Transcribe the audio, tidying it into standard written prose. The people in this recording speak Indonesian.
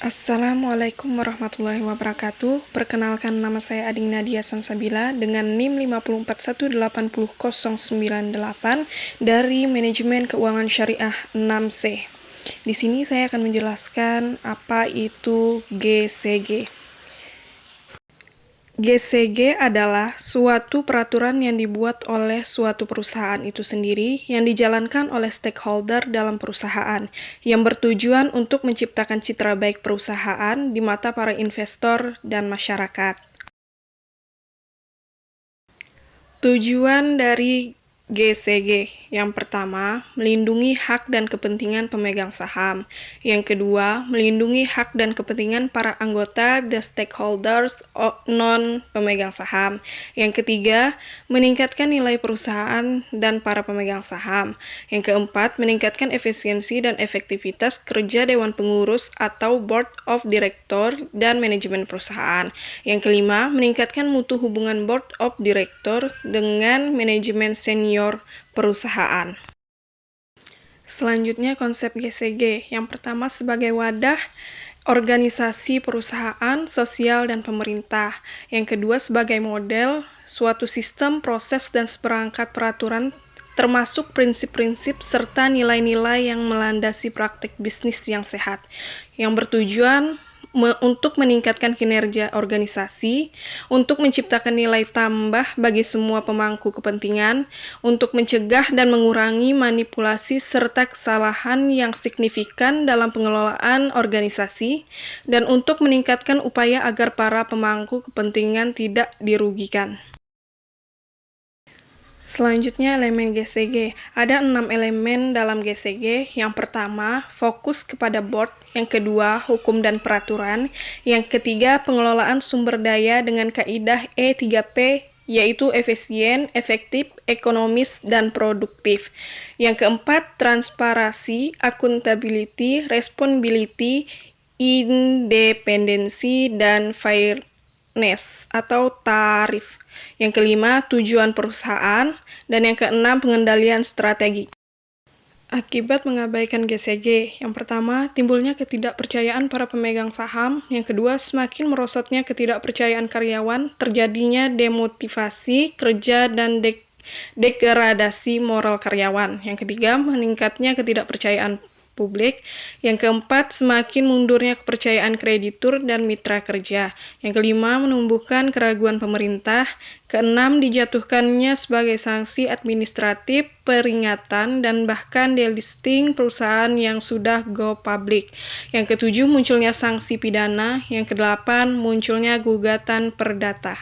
Assalamualaikum warahmatullahi wabarakatuh. Perkenalkan, nama saya Ading Nadia Sansabila dengan NIM 541809098 dari Manajemen Keuangan Syariah 6C. Di sini saya akan menjelaskan apa itu GCG. GCG adalah suatu peraturan yang dibuat oleh suatu perusahaan itu sendiri yang dijalankan oleh stakeholder dalam perusahaan yang bertujuan untuk menciptakan citra baik perusahaan di mata para investor dan masyarakat. Tujuan dari GCG yang pertama, melindungi hak dan kepentingan pemegang saham. Yang kedua, melindungi hak dan kepentingan para anggota the stakeholders non-pemegang saham. Yang ketiga, meningkatkan nilai perusahaan dan para pemegang saham. Yang keempat, meningkatkan efisiensi dan efektivitas kerja Dewan Pengurus atau Board of Director dan manajemen perusahaan. Yang kelima, meningkatkan mutu hubungan Board of Director dengan manajemen senior perusahaan. Selanjutnya, konsep GCG. Yang pertama, sebagai wadah organisasi perusahaan, sosial, dan pemerintah. Yang kedua, sebagai model suatu sistem, proses, dan seperangkat peraturan termasuk prinsip-prinsip serta nilai-nilai yang melandasi praktik bisnis yang sehat, yang bertujuan untuk meningkatkan kinerja organisasi, untuk menciptakan nilai tambah bagi semua pemangku kepentingan, untuk mencegah dan mengurangi manipulasi serta kesalahan yang signifikan dalam pengelolaan organisasi, dan untuk meningkatkan upaya agar para pemangku kepentingan tidak dirugikan. Selanjutnya, elemen GCG. Ada 6 elemen dalam GCG. Yang pertama, fokus kepada board. Yang kedua, hukum dan peraturan. Yang ketiga, pengelolaan sumber daya dengan kaidah E3P, yaitu efisien, efektif, ekonomis, dan produktif. Yang keempat, transparansi, accountability, responsibility, independensi, dan fairness atau tarif. Yang kelima, tujuan perusahaan. Dan yang keenam, pengendalian strategi. Akibat mengabaikan GCG, yang pertama, timbulnya ketidakpercayaan para pemegang saham. Yang kedua, semakin merosotnya ketidakpercayaan karyawan, terjadinya demotivasi kerja dan degradasi moral karyawan. Yang ketiga, meningkatnya ketidakpercayaan publik. Yang keempat, semakin mundurnya kepercayaan kreditur dan mitra kerja. Yang kelima, menumbuhkan keraguan pemerintah. Keenam, dijatuhkannya sebagai sanksi administratif, peringatan, dan bahkan delisting perusahaan yang sudah go public. Yang ketujuh, munculnya sanksi pidana. Yang kedelapan, munculnya gugatan perdata.